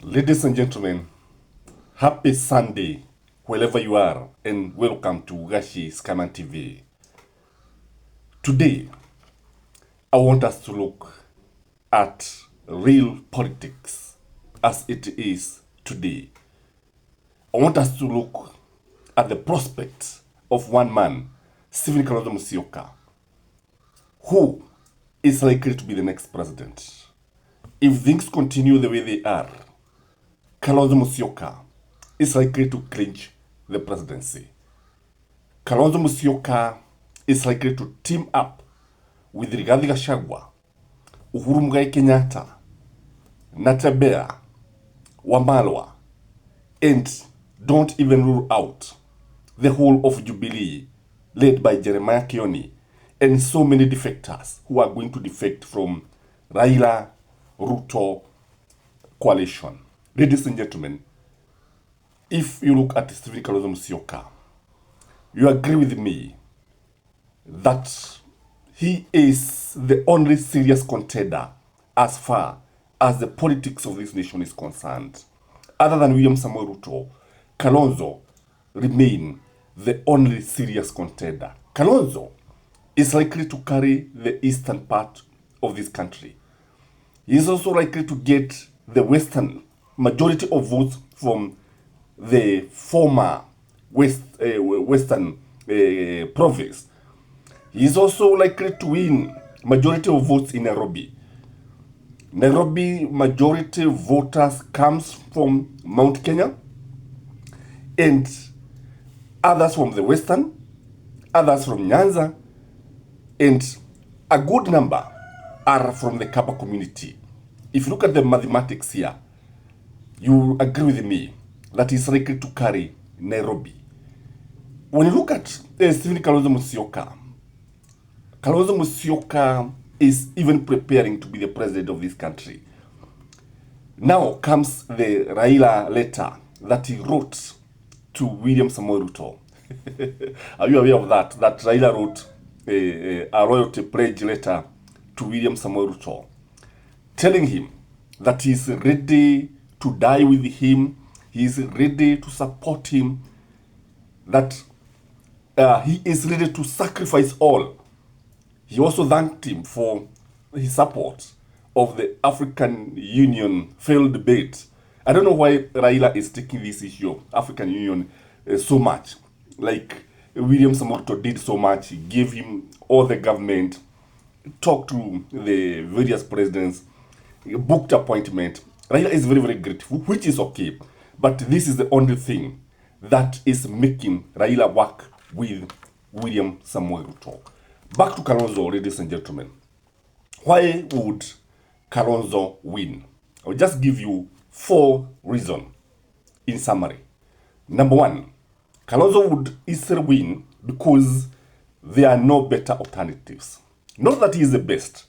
Ladies and gentlemen, happy Sunday wherever you are and welcome to Gashi Scaman TV. Today, I want us to look at real politics as it is today. I want us to look at the prospect of one man, Stephen Kalonzo Musyoka, who is likely to be the next president. If things continue the way they are, Kalonzo Musyoka is likely to clinch the presidency. Kalonzo Musyoka is likely to team up with Rigathi Gachagua, Uhuru Muigai Kenyatta, Natembeya, Wamalwa, and don't even rule out the whole of Jubilee, led by Jeremiah Kioni, and so many defectors who are going to defect from Raila Ruto coalition. Ladies and gentlemen, if you look at Stephen Kalonzo Musyoka, you agree with me that he is the only serious contender as far as the politics of this nation is concerned. Other than William Samoei Ruto, Kalonzo remain the only serious contender. Kalonzo is likely to carry the eastern part of this country. He is also likely to get the western majority of votes from the former western province. He is also likely to win majority of votes in Nairobi. Nairobi majority voters comes from Mount Kenya and others from the western, others from Nyanza, and a good number are from the Kaba community. If you look at the mathematics here, you agree with me that he's likely to carry Nairobi. When you look at Stephen Kalonzo Musyoka, Kalonzo Musyoka is even preparing to be the president of this country. Now comes the Raila letter that he wrote to William Samoei Ruto. Are you aware of that? That Raila wrote a royalty pledge letter to William Samoei Ruto, telling him that he's ready to die with him, he is ready to support him, that he is ready to sacrifice all. He also thanked him for his support of the African Union failed debate. I don't know why Raila is taking this issue of African Union so much. Like William Samoei Ruto did so much, he gave him all the government, talked to the various presidents, booked appointment. Raila is very, very grateful, which is okay. But this is the only thing that is making Raila work with William Samoei Ruto. Back to Kalonzo, ladies and gentlemen. Why would Kalonzo win? I'll just give you 4 reasons in summary. Number 1, Kalonzo would easily win because there are no better alternatives. Not that he is the best,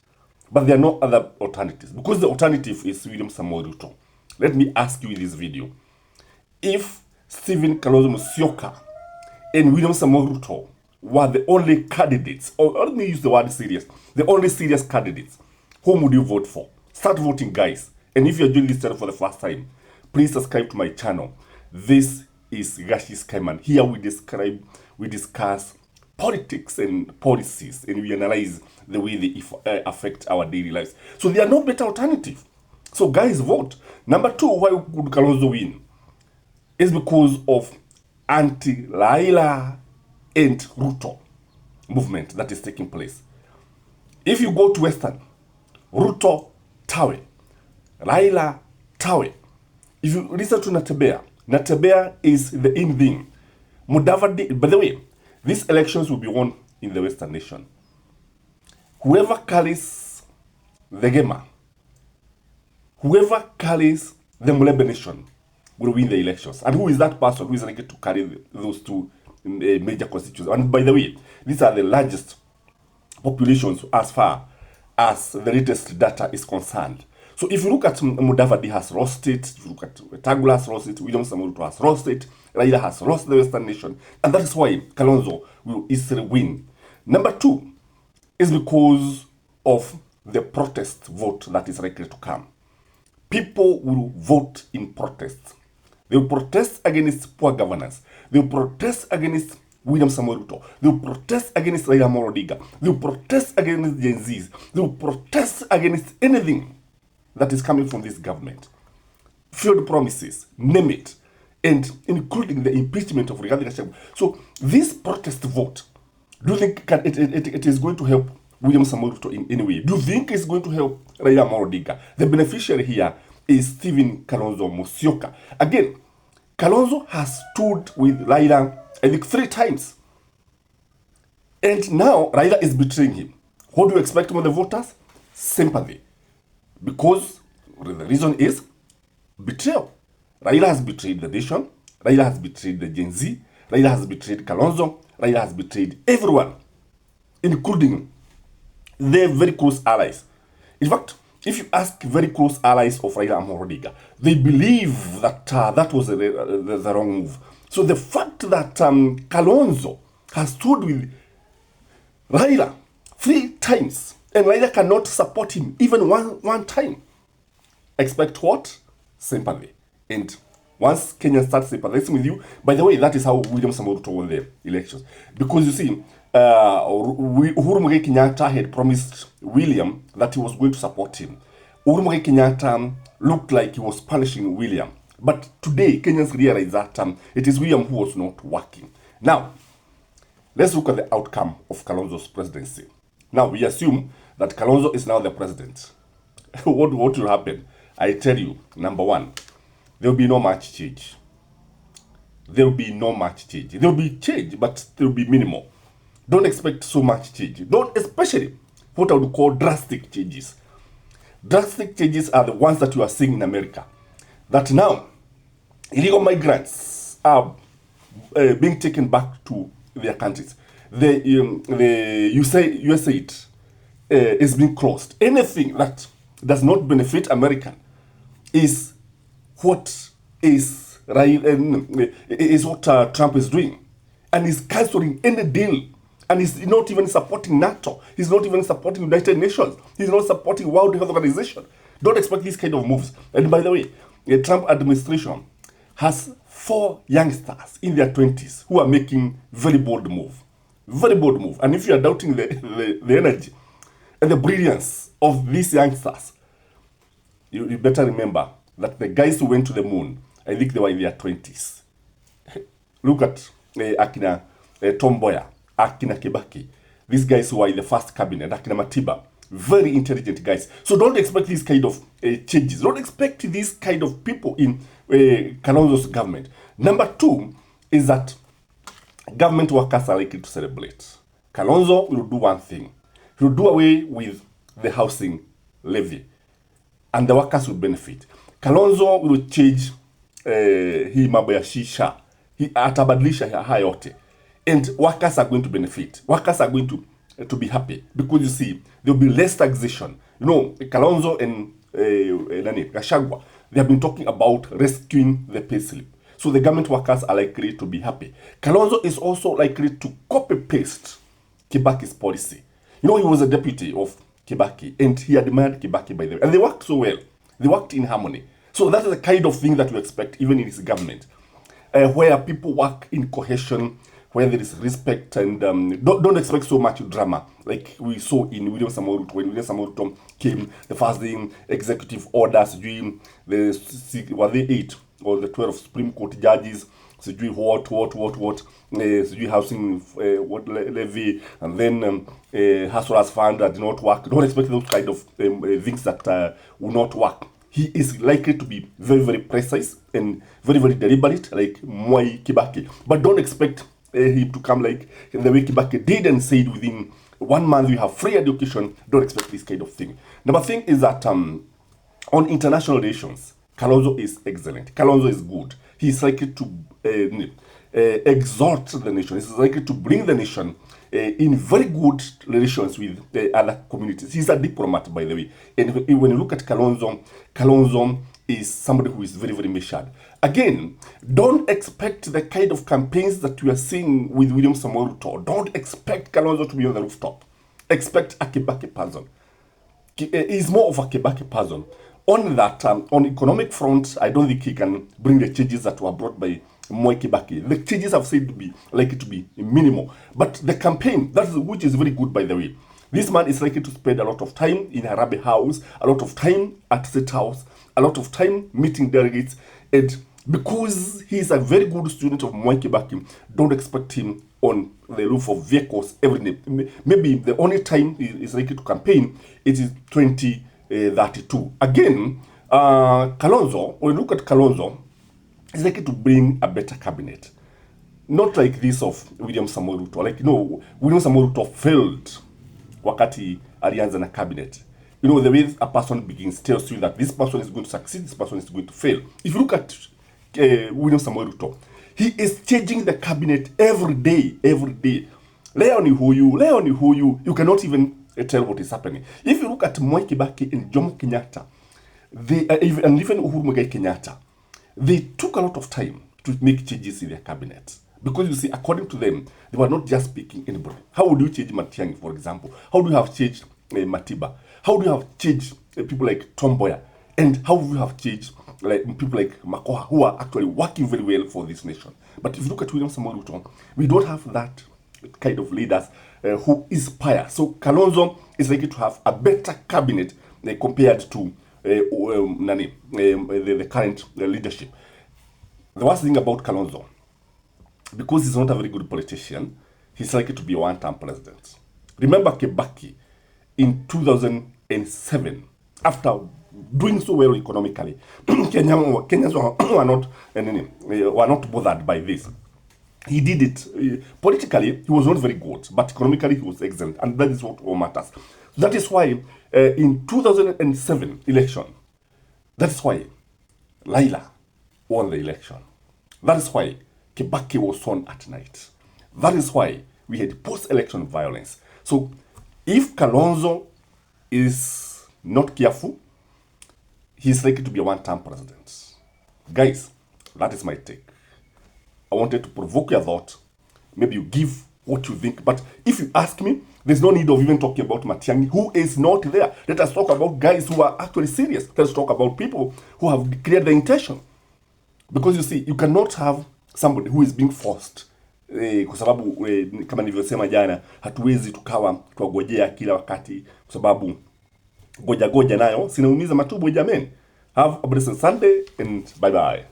but there are no other alternatives. Because the alternative is William Samoei Ruto. Let me ask you in this video, if Stephen Kalonzo Musyoka and William Samoei Ruto were the only candidates, or let me use the word serious, the only serious candidates, whom would you vote for? Start voting, guys. And if you're doing this channel for the first time, please subscribe to my channel. This is Gashi Scaman. Here we discuss politics and policies, and we analyze the way they affect our daily lives. So there are no better alternative. So guys, vote. Number 2, why would Kalonzo win? Is because of anti-Raila and Ruto movement that is taking place. If you go to Western, Ruto tawe, Raila tawe. If you listen to Natembeya is the in thing. Mudavadi, by the way, these elections will be won in the Western nation. Whoever carries the Gema, whoever carries the Mulebe nation will win the elections. And who is that person who is likely to carry those 2 major constituencies? And by the way, these are the largest populations as far as the latest data is concerned. So if you look at Mudavadi has lost it, if you look at Tagula has lost it, William Samoei Ruto has lost it, Raila has lost the Western nation, and that is why Kalonzo will easily win. Number 2 is because of the protest vote that is likely to come. people will vote in protest. They will protest against poor governance. They will protest against William Samoei Ruto. They will protest against Raila Amolo Odinga. They will protest against Gen Zs. They will protest against anything that is coming from this government. Failed promises, name it, and including the impeachment of Rigathi Gachagua. So this protest vote, do you think it is going to help William Samoei Ruto in any way? Do you think it's going to help Raila Amolo Odinga? The beneficiary here is Stephen Kalonzo Musyoka. Again, Kalonzo has stood with Raila, I think, 3 times. And now Raila is betraying him. What do you expect from the voters? Sympathy. Because the reason is betrayal. Raila has betrayed the nation. Raila has betrayed the Gen Z. Raila has betrayed Kalonzo. Raila has betrayed everyone, including their very close allies. In fact, if you ask very close allies of Raila Amolo Odinga, they believe that that was the wrong move. So the fact that Kalonzo has stood with Raila 3 times and Raila cannot support him even one time, expect what? Sympathy. And once Kenya starts sympathizing with you, by the way, that is how William Samoei Ruto won the elections. Because you see, Uhuru Muigai Kenyatta had promised William that he was going to support him. Uhuru Muigai Kenyatta looked like he was punishing William. But today, Kenyans realize that it is William who was not working. Now, let's look at the outcome of Kalonzo's presidency. Now, we assume that Kalonzo is now the president. What will happen? I tell you, number one, there will be no much change. There will be no much change. There will be change, but there will be minimal. Don't expect so much change. Don't, especially what I would call drastic changes. Drastic changes are the ones that you are seeing in America. That now, illegal migrants are being taken back to their countries. The USAID is being closed. Anything that does not benefit American is what Trump is doing, and he's canceling any deal, and he's not even supporting NATO. He's not even supporting United Nations. He's not supporting World Health Organization. Don't expect these kind of moves. And by the way, the Trump administration has 4 youngsters in their 20s who are making very bold move. Very bold move. And if you are doubting the energy and the brilliance of these youngsters, you better remember that the guys who went to the moon, I think they were in their 20s. Look at Akina Tom Mboya, Akina Kibaki. These guys who are in the first cabinet, Akina Matiba. Very intelligent guys. So don't expect these kind of changes. Don't expect these kind of people in Kalonzo's government. Number 2 is that government workers are likely to celebrate. Kalonzo will do one thing. He will do away with the housing levy, and the workers will benefit. Kalonzo will change hii mambo ya shisha. Atabadilisha haya yote. And workers are going to benefit. Workers are going to be happy. Because you see, there will be less taxation. You know, Kalonzo and Gachagua, they have been talking about rescuing the pay slip. So the government workers are likely to be happy. Kalonzo is also likely to copy-paste Kibaki's policy. You know, he was a deputy of Kibaki, and he admired Kibaki, by the way. And they worked so well. They worked in harmony. So that is the kind of thing that you expect even in his government, where people work in cohesion, where there is respect, and don't expect so much drama like we saw in William Samoei Ruto. When William Samoei Ruto came, the first thing, executive orders, were they 8 or the 12 Supreme Court judges, what, housing levy, and then Hustlers Fund that did not work. Don't expect those kind of things that will not work. He is likely to be very, very precise and very, very deliberate, like Mwai Kibaki. But don't expect him to come like the way Kibaki did and said within 1 month you have free education. Don't expect this kind of thing. Number thing is that on international relations, Kalonzo is excellent. Kalonzo is good. He is likely to exhort the nation. He is likely to bring the nation in very good relations with other communities. He's a diplomat, by the way. And when you look at Kalonzo, Kalonzo is somebody who is very, very measured. Again, don't expect the kind of campaigns that we are seeing with William Samoei Ruto. Don't expect Kalonzo to be on the rooftop. Expect a Kibaki person. He's more of a Kibaki person. on that, on economic front, I don't think he can bring the changes that were brought by Mwai Kibaki. The changes have said to be likely to be minimal. But the campaign, which is very good, by the way. This man is likely to spend a lot of time in Harambee House, a lot of time at State House, a lot of time meeting delegates, and because he is a very good student of Mwai Kibaki, don't expect him on the roof of vehicles every day. Maybe the only time he is likely to campaign, it is 2032. Again, Kalonzo, when you look at Kalonzo, he's likely to bring a better cabinet. Not like this of William Samoei Ruto. Like, William Samoei Ruto failed wakati alianza na cabinet. The way a person begins tells you that this person is going to succeed, this person is going to fail. If you look at William Samoei Ruto, he is changing the cabinet every day. Leo ni huyu. You cannot even tell what is happening. If you look at Mwai Kibaki and Jomo Kenyatta, and even Uhuru Muigai Kenyatta, they took a lot of time to make changes in their cabinet. Because you see, according to them, they were not just picking anybody. How would you change Matiang'i, for example? How do you have changed Matiba? How do you have changed people like Tom Mboya? And how would you have changed people like Makoha, who are actually working very well for this nation? But if you look at William Samoei Ruto, we don't have that kind of leaders who inspire. So Kalonzo is likely to have a better cabinet compared to the current leadership. The worst thing about Kalonzo, because he's not a very good politician, he's likely to be a one-term president. Remember Kibaki in 2007, after doing so well economically, Kenyans were not bothered by this. He did it. Politically, he was not very good, but economically, he was excellent. And that is what matters. So that is why in 2007 election, that is why Raila won the election. That is why Kibaki was thrown at night. That is why we had post-election violence. So if Kalonzo is not careful, he's likely to be a one-term president. Guys, that is my take. I wanted to provoke your thought. Maybe you give what you think. But if you ask me, there's no need of even talking about Matiang'i, who is not there. Let us talk about guys who are actually serious. Let's talk about people who have declared the intention. Because you see, you cannot have somebody who is being forced. Kwa sababu kama nilivyosema jana, hatuwezi tukawa tuwagojea kila wakati, kwa sababu goja nayo sinaumiza matumbo jameni. Have a blessed Sunday and bye bye.